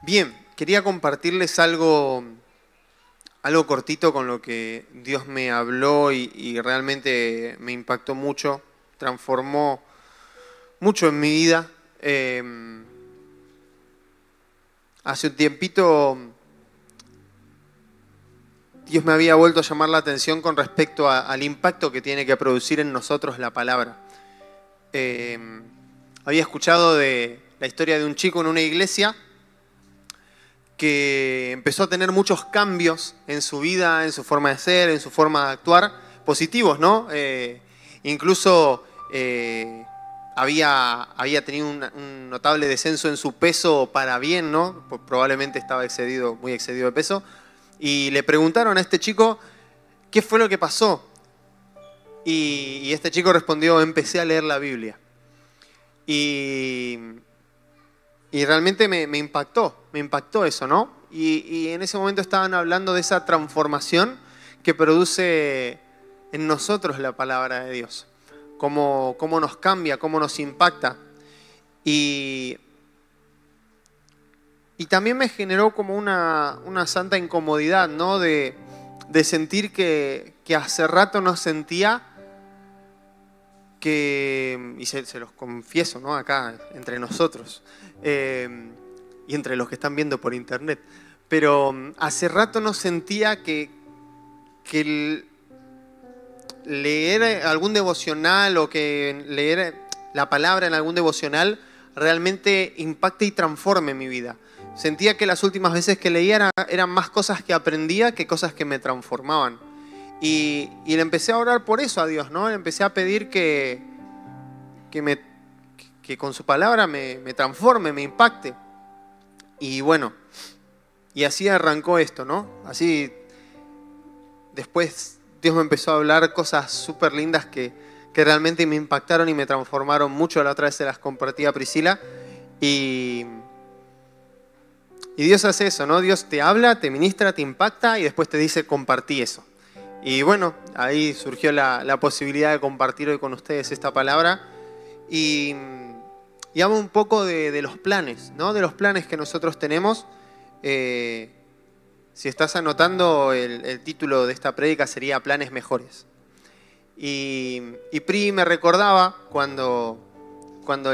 Bien, quería compartirles algo cortito con lo que Dios me habló y realmente me impactó mucho, transformó mucho en mi vida. Hace un tiempito Dios me había vuelto a llamar la atención con respecto al impacto que tiene que producir en nosotros la palabra. Había escuchado de la historia de un chico en una iglesia que empezó a tener muchos cambios en su vida, en su forma de ser, en su forma de actuar, positivos, ¿no? Incluso había tenido un notable descenso en su peso para bien, ¿no? Probablemente estaba muy excedido de peso. Y le preguntaron a este chico qué fue lo que pasó. Y este chico respondió: empecé a leer la Biblia. Y realmente me impactó eso, ¿no? Y en ese momento estaban hablando de esa transformación que produce en nosotros la palabra de Dios. Cómo nos cambia, cómo nos impacta. Y también me generó como una santa incomodidad, ¿no? De sentir que hace rato no sentía que, y se los confieso, ¿no? Acá, entre nosotros, y entre los que están viendo por internet, pero hace rato no sentía que leer algún devocional o que leer la palabra en algún devocional realmente impacte y transforme mi vida. Sentía que las últimas veces que leía eran más cosas que aprendía que cosas que me transformaban. Y le empecé a orar por eso a Dios, ¿no? Le empecé a pedir que con su palabra me transforme, me impacte. Y bueno, y así arrancó esto, ¿no? Así después Dios me empezó a hablar cosas súper lindas que realmente me impactaron y me transformaron mucho. La otra vez se las compartí a Priscila. Y Dios hace eso, ¿no? Dios te habla, te ministra, te impacta y después te dice: compartí eso. Y bueno, ahí surgió la posibilidad de compartir hoy con ustedes esta palabra. Y hablo un poco de los planes, ¿no? De los planes que nosotros tenemos. Si estás anotando, el título de esta prédica sería Planes Mejores. Y Pri me recordaba cuando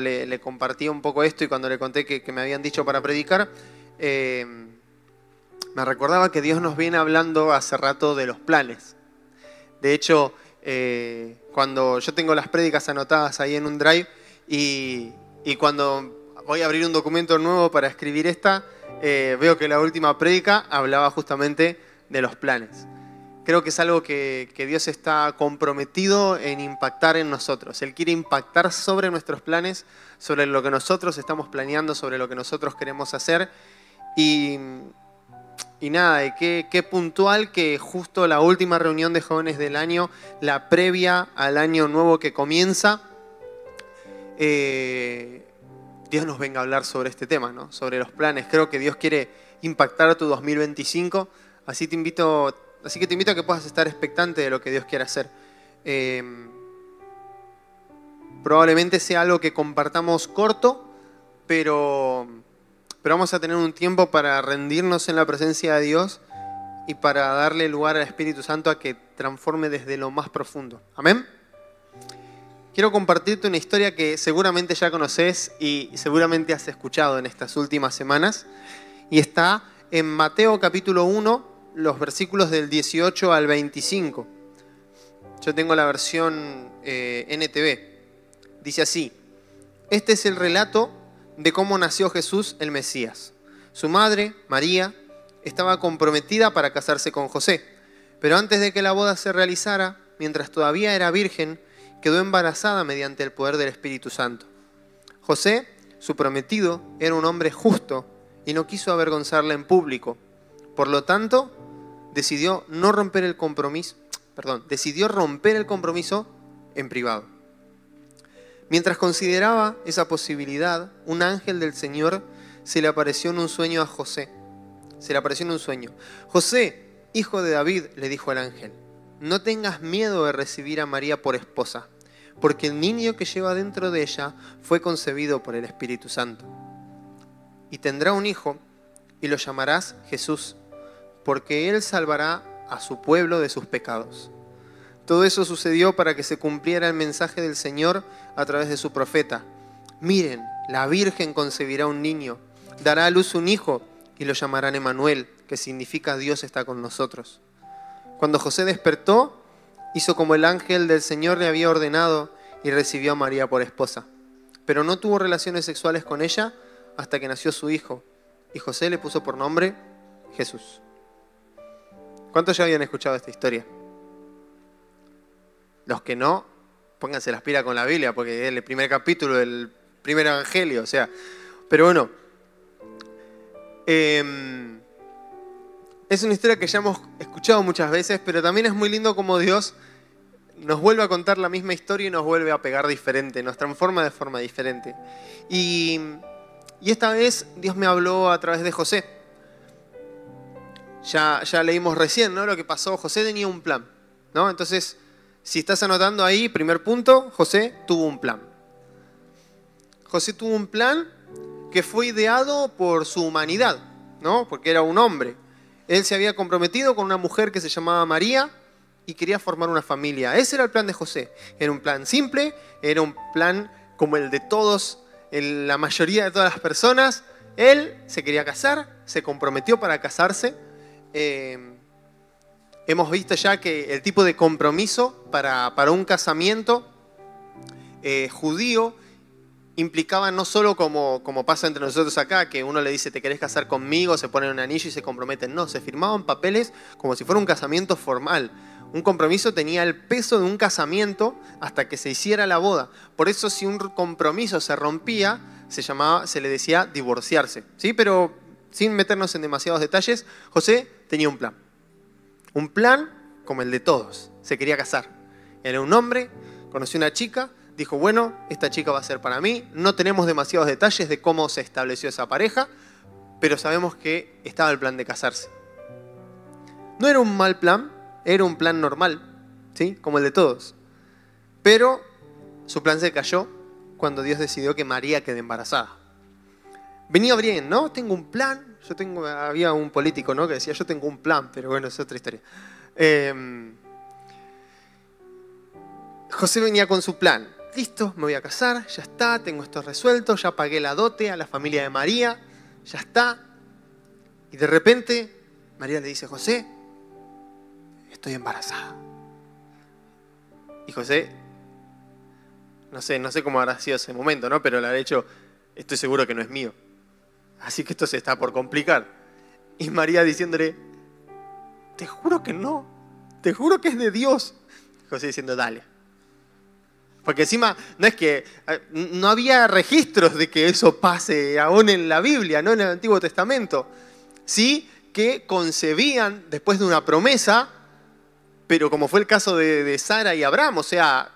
le compartí un poco esto y cuando le conté que me habían dicho para predicar, me recordaba que Dios nos viene hablando hace rato de los planes. De hecho, cuando yo tengo las prédicas anotadas ahí en un drive y cuando voy a abrir un documento nuevo para escribir esta, veo que la última prédica hablaba justamente de los planes. Creo que es algo que Dios está comprometido en impactar en nosotros. Él quiere impactar sobre nuestros planes, sobre lo que nosotros estamos planeando, sobre lo que nosotros queremos hacer. Y nada, qué puntual que justo la última reunión de jóvenes del año, la previa al año nuevo que comienza, Dios nos venga a hablar sobre este tema, ¿no? Sobre los planes. Creo que Dios quiere impactar tu 2025, así que te invito a que puedas estar expectante de lo que Dios quiere hacer. Probablemente sea algo que compartamos corto, pero vamos a tener un tiempo para rendirnos en la presencia de Dios y para darle lugar al Espíritu Santo a que transforme desde lo más profundo. ¿Amén? Quiero compartirte una historia que seguramente ya conoces y seguramente has escuchado en estas últimas semanas. Y está en Mateo capítulo 1, los versículos del 18 al 25. Yo tengo la versión NTV. Dice así: este es el relato de cómo nació Jesús el Mesías. Su madre, María, estaba comprometida para casarse con José, pero antes de que la boda se realizara, mientras todavía era virgen, quedó embarazada mediante el poder del Espíritu Santo. José, su prometido, era un hombre justo y no quiso avergonzarla en público. Por lo tanto, decidió romper el compromiso en privado. Mientras consideraba esa posibilidad, un ángel del Señor se le apareció en un sueño a José. José, hijo de David, le dijo al ángel: no tengas miedo de recibir a María por esposa, porque el niño que lleva dentro de ella fue concebido por el Espíritu Santo. Y tendrá un hijo, y lo llamarás Jesús, porque Él salvará a su pueblo de sus pecados. Todo eso sucedió para que se cumpliera el mensaje del Señor a través de su profeta. Miren, la Virgen concebirá un niño, dará a luz un hijo y lo llamarán Emmanuel, que significa Dios está con nosotros. Cuando José despertó, hizo como el ángel del Señor le había ordenado y recibió a María por esposa. Pero no tuvo relaciones sexuales con ella hasta que nació su hijo, y José le puso por nombre Jesús. ¿Cuántos ya habían escuchado esta historia? Los que no, pónganse las pilas con la Biblia, porque es el primer capítulo del primer evangelio, o sea. Pero bueno, es una historia que ya hemos escuchado muchas veces, pero también es muy lindo como Dios nos vuelve a contar la misma historia y nos vuelve a pegar diferente, nos transforma de forma diferente. Y esta vez Dios me habló a través de José. Ya leímos recién, ¿no?, lo que pasó. José tenía un plan, ¿no? Entonces, si estás anotando ahí, primer punto, José tuvo un plan. José tuvo un plan que fue ideado por su humanidad, ¿no? Porque era un hombre. Él se había comprometido con una mujer que se llamaba María y quería formar una familia. Ese era el plan de José. Era un plan simple, era un plan como el de todos, la mayoría de todas las personas. Él se quería casar, se comprometió para casarse. Hemos visto ya que el tipo de compromiso para un casamiento judío implicaba no solo como pasa entre nosotros acá, que uno le dice te querés casar conmigo, se ponen un anillo y se comprometen. No, se firmaban papeles como si fuera un casamiento formal. Un compromiso tenía el peso de un casamiento hasta que se hiciera la boda. Por eso si un compromiso se rompía, se le decía divorciarse, ¿sí? Pero sin meternos en demasiados detalles, José tenía un plan. Un plan como el de todos. Se quería casar. Era un hombre, conoció una chica, dijo, bueno, esta chica va a ser para mí. No tenemos demasiados detalles de cómo se estableció esa pareja, pero sabemos que estaba el plan de casarse. No era un mal plan, era un plan normal, ¿sí?, como el de todos. Pero su plan se cayó cuando Dios decidió que María quede embarazada. Venía bien, ¿no? Tengo un plan. Había un político, ¿no?, que decía, yo tengo un plan, pero bueno, es otra historia. José venía con su plan. Listo, me voy a casar, ya está, tengo esto resuelto, ya pagué la dote a la familia de María, ya está. Y de repente, María le dice, José, estoy embarazada. Y José, no sé cómo habrá sido ese momento, ¿no?, pero le habrá dicho, estoy seguro que no es mío. Así que esto se está por complicar. Y María diciéndole, te juro que no, te juro que es de Dios. José diciendo, dale. Porque encima no había registros de que eso pase aún en la Biblia, no en el Antiguo Testamento. Sí que concebían después de una promesa, pero como fue el caso de Sara y Abraham, o sea,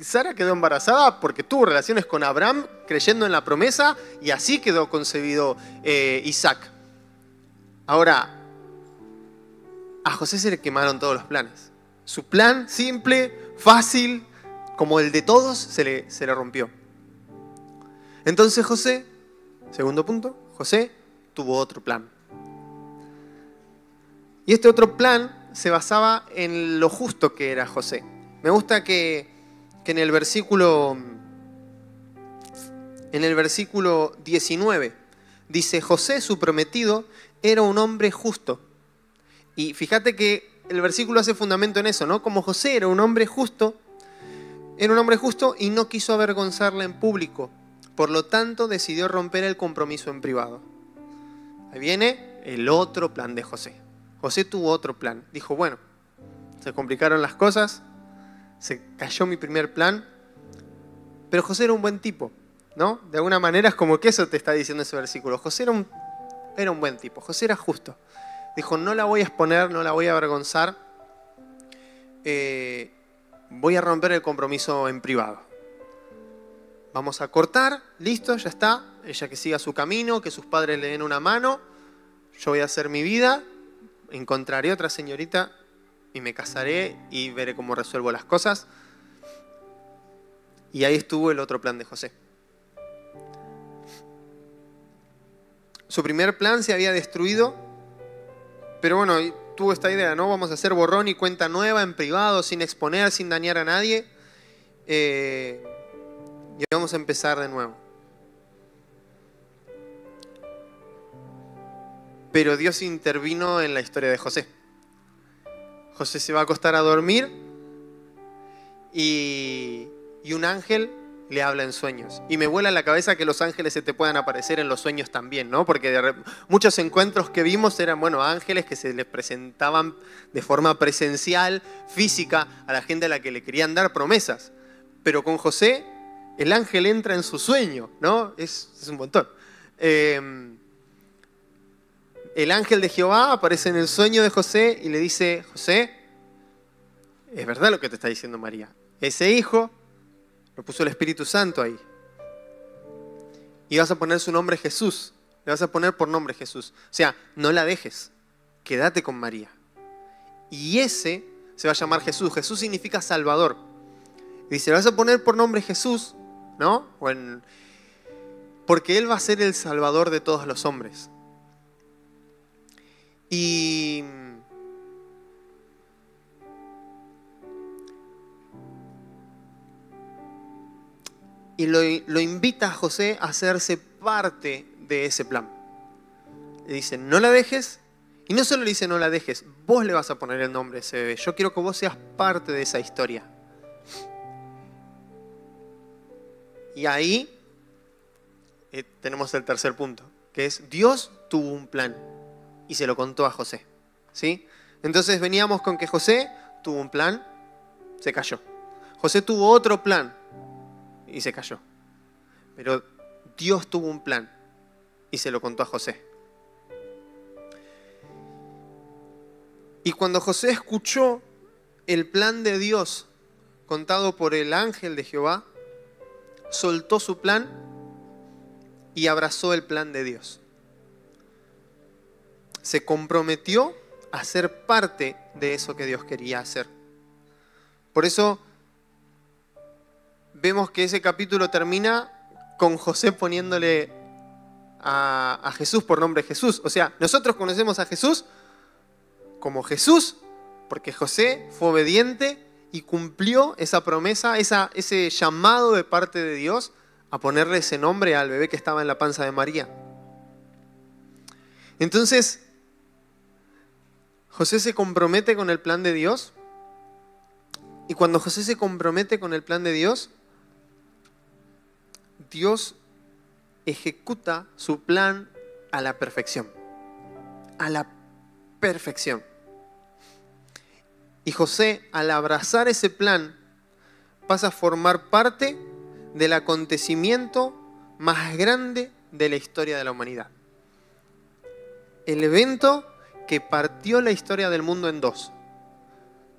Sara quedó embarazada porque tuvo relaciones con Abraham creyendo en la promesa y así quedó concebido Isaac. Ahora, a José se le quemaron todos los planes. Su plan simple, fácil, como el de todos, se le rompió. Entonces José, segundo punto, José tuvo otro plan. Y este otro plan se basaba en lo justo que era José. Me gusta que en el versículo 19 dice, José, su prometido, era un hombre justo. Y fíjate que el versículo hace fundamento en eso, ¿no? Como José era un hombre justo y no quiso avergonzarla en público. Por lo tanto, decidió romper el compromiso en privado. Ahí viene el otro plan de José. José tuvo otro plan. Dijo, bueno, se complicaron las cosas, se cayó mi primer plan, pero José era un buen tipo, ¿no? De alguna manera es como que eso te está diciendo ese versículo. José era un buen tipo, José era justo. Dijo, no la voy a exponer, no la voy a avergonzar, voy a romper el compromiso en privado. Vamos a cortar, listo, ya está. Ella que siga su camino, que sus padres le den una mano, yo voy a hacer mi vida, encontraré otra señorita y me casaré y veré cómo resuelvo las cosas. Y ahí estuvo el otro plan de José. su primer plan se había destruido, pero bueno, tuvo esta idea, ¿no? Vamos a hacer borrón y cuenta nueva en privado, sin exponer, sin dañar a nadie. Y vamos a empezar de nuevo. Pero Dios intervino en la historia de José. José se va a acostar a dormir y un ángel le habla en sueños. Y me vuela la cabeza que los ángeles se te puedan aparecer en los sueños también, ¿no? Porque muchos encuentros que vimos eran, bueno, ángeles que se les presentaban de forma presencial, física, a la gente a la que le querían dar promesas. Pero con José, el ángel entra en su sueño, ¿no? Es un montón. El ángel de Jehová aparece en el sueño de José y le dice, José, es verdad lo que te está diciendo María. Ese hijo lo puso el Espíritu Santo ahí. Y vas a poner su nombre Jesús. Le vas a poner por nombre Jesús. O sea, no la dejes. Quédate con María. Y ese se va a llamar Jesús. Jesús significa Salvador. Y dice, le vas a poner por nombre Jesús, ¿no? Porque Él va a ser el Salvador de todos los hombres. Y lo invita a José a hacerse parte de ese plan. Le dice, no la dejes. Y no solo le dice, no la dejes, vos le vas a poner el nombre a ese bebé. Yo quiero que vos seas parte de esa historia. Y ahí tenemos el tercer punto, que es Dios tuvo un plan y se lo contó a José, ¿sí? Entonces veníamos con que José tuvo un plan, se cayó. José tuvo otro plan y se cayó. Pero Dios tuvo un plan y se lo contó a José. Y cuando José escuchó el plan de Dios contado por el ángel de Jehová, soltó su plan y abrazó el plan de Dios. Se comprometió a ser parte de eso que Dios quería hacer. Por eso vemos que ese capítulo termina con José poniéndole a Jesús por nombre Jesús. O sea, nosotros conocemos a Jesús como Jesús porque José fue obediente y cumplió esa promesa, ese llamado de parte de Dios a ponerle ese nombre al bebé que estaba en la panza de María. Entonces, José se compromete con el plan de Dios. Y cuando José se compromete con el plan de Dios, Dios ejecuta su plan a la perfección. A la perfección. Y José, al abrazar ese plan, pasa a formar parte del acontecimiento más grande de la historia de la humanidad. El evento que partió la historia del mundo en dos.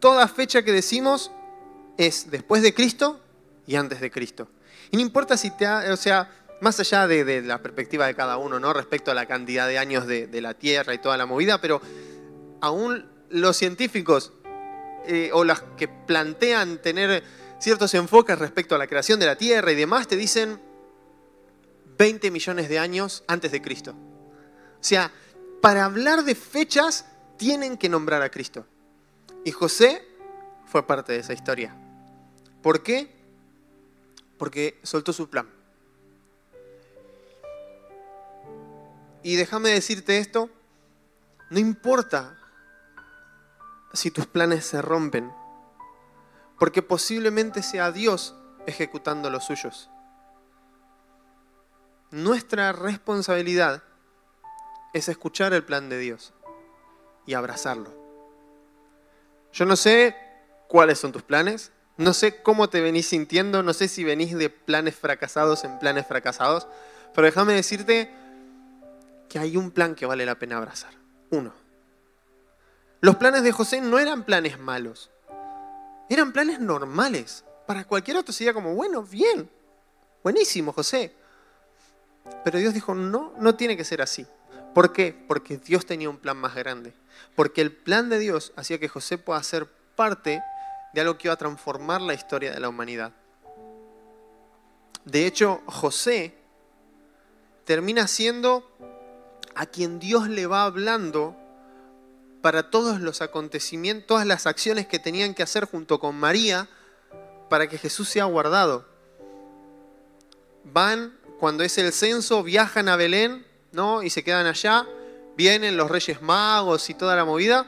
Toda fecha que decimos es después de Cristo y antes de Cristo. Y no importa si más allá de la perspectiva de cada uno, ¿no? Respecto a la cantidad de años de la Tierra y toda la movida, pero aún los científicos o las que plantean tener ciertos enfoques respecto a la creación de la Tierra y demás, te dicen 20 millones de años antes de Cristo. O sea, para hablar de fechas tienen que nombrar a Cristo. Y José fue parte de esa historia. ¿Por qué? Porque soltó su plan. Y déjame decirte esto, no importa si tus planes se rompen, porque posiblemente sea Dios ejecutando los suyos. Nuestra responsabilidad es escuchar el plan de Dios y abrazarlo. Yo no sé cuáles son tus planes, no sé cómo te venís sintiendo, no sé si venís de planes fracasados en planes fracasados, pero déjame decirte que hay un plan que vale la pena abrazar. Uno. Los planes de José no eran planes malos, eran planes normales. Para cualquier otro sería como, bueno, bien, buenísimo, José. Pero Dios dijo, no tiene que ser así. ¿Por qué? Porque Dios tenía un plan más grande. Porque el plan de Dios hacía que José pueda ser parte de algo que iba a transformar la historia de la humanidad. De hecho, José termina siendo a quien Dios le va hablando para todos los acontecimientos, todas las acciones que tenían que hacer junto con María para que Jesús sea guardado. Van, cuando es el censo, viajan a Belén, ¿no? Y se quedan allá. Vienen los Reyes Magos y toda la movida.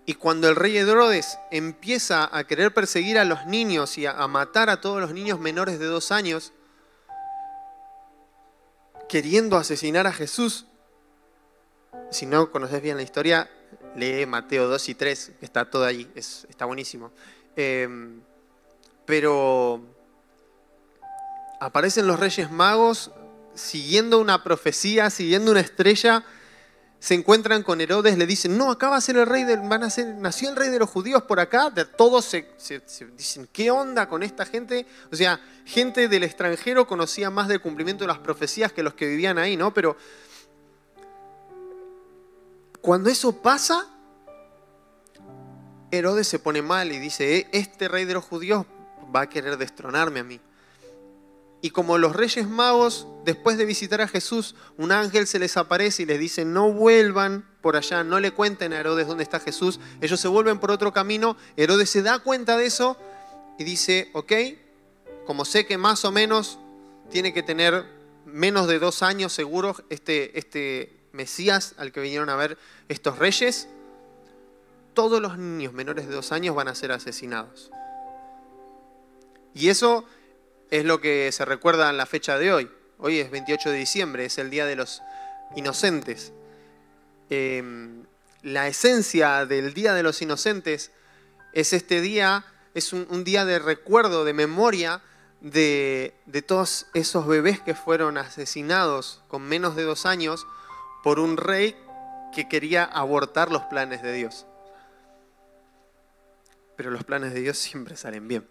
Y cuando el rey Herodes empieza a querer perseguir a los niños y a matar a todos los niños menores de 2 años, queriendo asesinar a Jesús, si no conoces bien la historia, lee Mateo 2 y 3, que está todo allí, está buenísimo. Pero aparecen los Reyes Magos siguiendo una profecía, siguiendo una estrella. Se encuentran con Herodes, le dicen, no, acá va a ser el rey, nació el rey de los judíos por acá. Todos se dicen, ¿qué onda con esta gente? O sea, gente del extranjero conocía más del cumplimiento de las profecías que los que vivían ahí, ¿no? Pero cuando eso pasa, Herodes se pone mal y dice, este rey de los judíos va a querer destronarme a mí. Y como los Reyes Magos, después de visitar a Jesús, un ángel se les aparece y les dice, no vuelvan por allá, no le cuenten a Herodes dónde está Jesús. Ellos se vuelven por otro camino. Herodes se da cuenta de eso y dice, ok, como sé que más o menos tiene que tener menos de 2 años seguros este Mesías al que vinieron a ver estos reyes, todos los niños menores de 2 años van a ser asesinados. Y eso es lo que se recuerda en la fecha de hoy. Hoy es 28 de diciembre, es el Día de los Inocentes. La esencia del Día de los Inocentes es este día, es un día de recuerdo, de memoria de todos esos bebés que fueron asesinados con menos de 2 años por un rey que quería abortar los planes de Dios. Pero los planes de Dios siempre salen bien.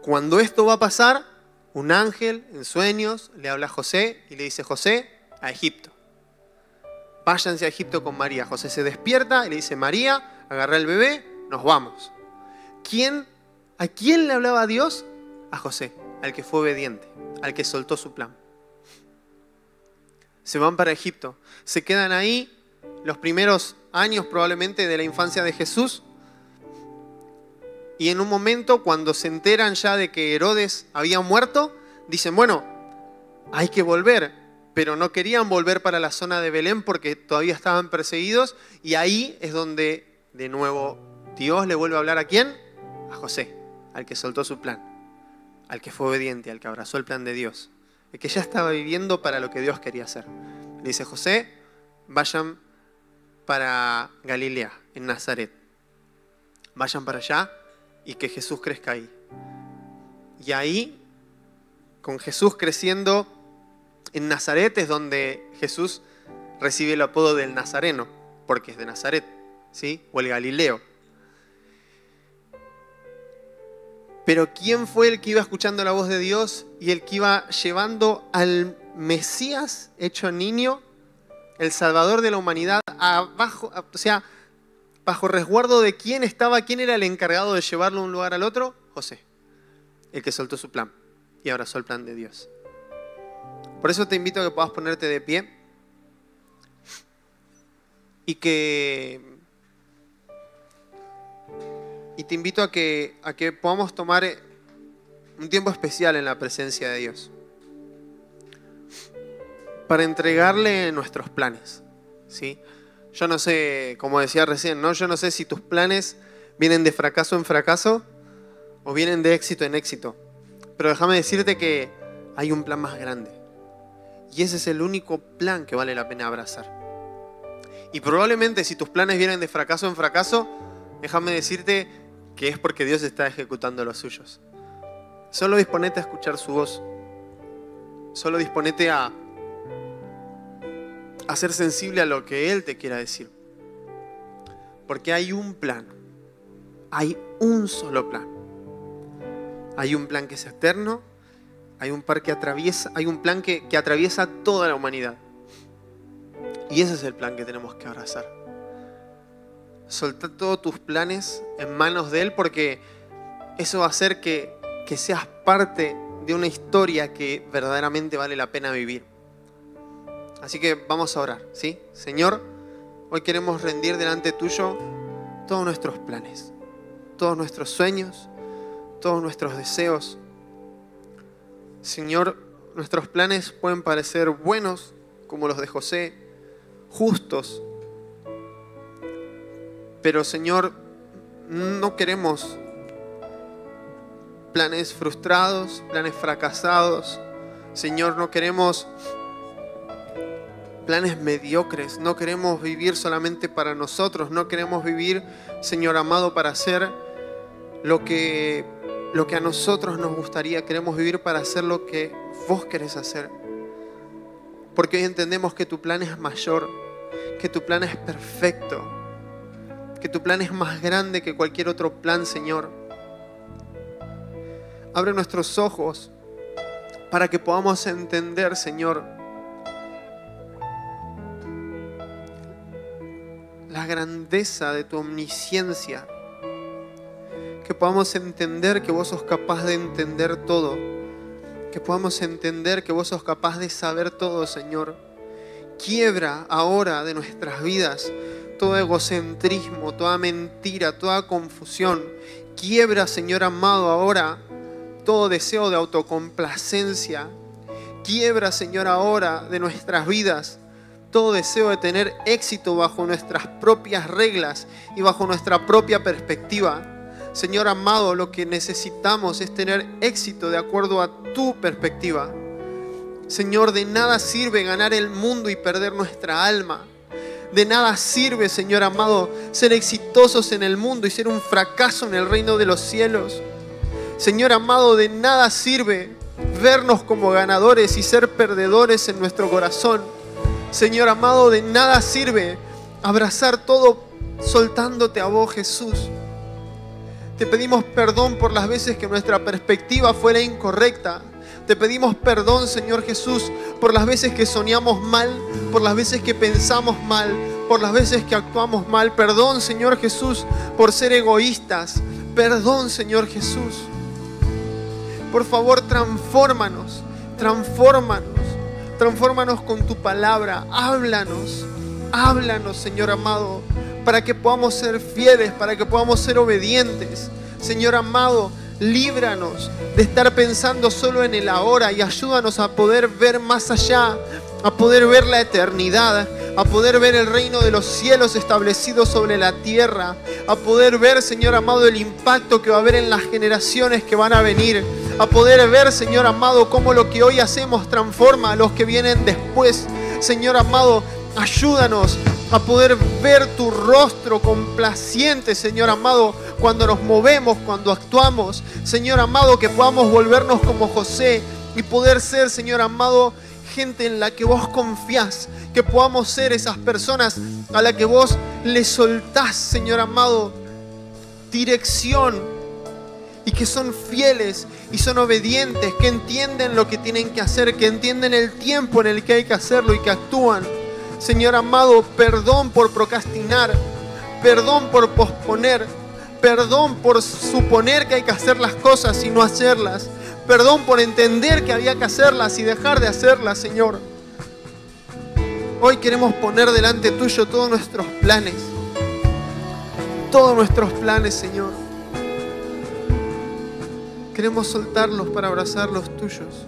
Cuando esto va a pasar, un ángel en sueños le habla a José y le dice, José, a Egipto. Váyanse a Egipto con María. José se despierta y le dice, María, agarra el bebé, nos vamos. ¿A quién le hablaba Dios? A José, al que fue obediente, al que soltó su plan. Se van para Egipto, se quedan ahí los primeros años probablemente de la infancia de Jesús. Y en un momento, cuando se enteran ya de que Herodes había muerto, dicen, bueno, hay que volver. Pero no querían volver para la zona de Belén porque todavía estaban perseguidos. Y ahí es donde, de nuevo, Dios le vuelve a hablar ¿a quién? A José, al que soltó su plan, al que fue obediente, al que abrazó el plan de Dios, el que ya estaba viviendo para lo que Dios quería hacer. Le dice, José, vayan para Galilea, en Nazaret. Vayan para allá y que Jesús crezca ahí. Y ahí, con Jesús creciendo en Nazaret, es donde Jesús recibe el apodo del Nazareno, porque es de Nazaret, ¿sí? O el Galileo. Pero ¿quién fue el que iba escuchando la voz de Dios y el que iba llevando al Mesías hecho niño, el Salvador de la humanidad, abajo, o sea, bajo resguardo de quién era el encargado de llevarlo de un lugar al otro? José, el que soltó su plan y abrazó el plan de Dios. Por eso te invito a que puedas ponerte de pie y te invito a que podamos tomar un tiempo especial en la presencia de Dios para entregarle nuestros planes, ¿sí? Yo no sé, como decía recién, ¿no? Yo no sé si tus planes vienen de fracaso en fracaso o vienen de éxito en éxito. Pero déjame decirte que hay un plan más grande. Y ese es el único plan que vale la pena abrazar. Y probablemente si tus planes vienen de fracaso en fracaso, déjame decirte que es porque Dios está ejecutando los suyos. Solo disponete a escuchar su voz. Solo disponete a ser sensible a lo que Él te quiera decir. Porque hay un plan. Hay un solo plan. Hay un plan que es eterno. Hay un plan que atraviesa toda la humanidad. Y ese es el plan que tenemos que abrazar. Soltá todos tus planes en manos de Él, porque eso va a hacer que seas parte de una historia que verdaderamente vale la pena vivir. Así que vamos a orar, ¿sí? Señor, hoy queremos rendir delante tuyo todos nuestros planes, todos nuestros sueños, todos nuestros deseos. Señor, nuestros planes pueden parecer buenos, como los de José, justos. Pero Señor, no queremos planes frustrados, planes fracasados. Señor, no queremos planes mediocres. No queremos vivir solamente para nosotros. No queremos vivir, Señor amado, para hacer lo que a nosotros nos gustaría. Queremos vivir para hacer lo que vos querés hacer. Porque hoy entendemos que tu plan es mayor, que tu plan es perfecto, que tu plan es más grande que cualquier otro plan, Señor. Abre nuestros ojos para que podamos entender, Señor, la grandeza de tu omnisciencia. Que podamos entender que vos sos capaz de entender todo. Que podamos entender que vos sos capaz de saber todo, Señor. Quiebra ahora de nuestras vidas todo egocentrismo, toda mentira, toda confusión. Quiebra, Señor amado, ahora todo deseo de autocomplacencia. Quiebra, Señor, ahora de nuestras vidas todo deseo de tener éxito bajo nuestras propias reglas y bajo nuestra propia perspectiva. Señor amado, lo que necesitamos es tener éxito de acuerdo a tu perspectiva. Señor, de nada sirve ganar el mundo y perder nuestra alma. De nada sirve, Señor amado, ser exitosos en el mundo y ser un fracaso en el reino de los cielos. Señor amado, de nada sirve vernos como ganadores y ser perdedores en nuestro corazón. Señor amado, de nada sirve abrazar todo soltándote a vos, Jesús. Te pedimos perdón por las veces que nuestra perspectiva fuera incorrecta. Te pedimos perdón, Señor Jesús, por las veces que soñamos mal, por las veces que pensamos mal, por las veces que actuamos mal. Perdón, Señor Jesús, por ser egoístas. Perdón, Señor Jesús. Por favor, transfórmanos, transfórmanos con tu palabra. Háblanos, Señor amado, para que podamos ser fieles, para que podamos ser obedientes. Señor amado, líbranos de estar pensando solo en el ahora y ayúdanos a poder ver más allá, a poder ver la eternidad, a poder ver el reino de los cielos establecido sobre la tierra, a poder ver, Señor amado, el impacto que va a haber en las generaciones que van a venir, a poder ver, Señor amado, cómo lo que hoy hacemos transforma a los que vienen después. Señor amado, ayúdanos a poder ver tu rostro complaciente, Señor amado, cuando nos movemos, cuando actuamos. Señor amado, que podamos volvernos como José y poder ser, Señor amado, gente en la que vos confiás. Que podamos ser esas personas a las que vos le soltás, Señor amado, dirección, y que son fieles y son obedientes, que entienden lo que tienen que hacer, que entienden el tiempo en el que hay que hacerlo y que actúan. Señor amado, perdón por procrastinar, perdón por posponer, perdón por suponer que hay que hacer las cosas y no hacerlas, perdón por entender que había que hacerlas y dejar de hacerlas, Señor. Hoy queremos poner delante tuyo todos nuestros planes, Señor. Queremos soltarlos para abrazar los tuyos.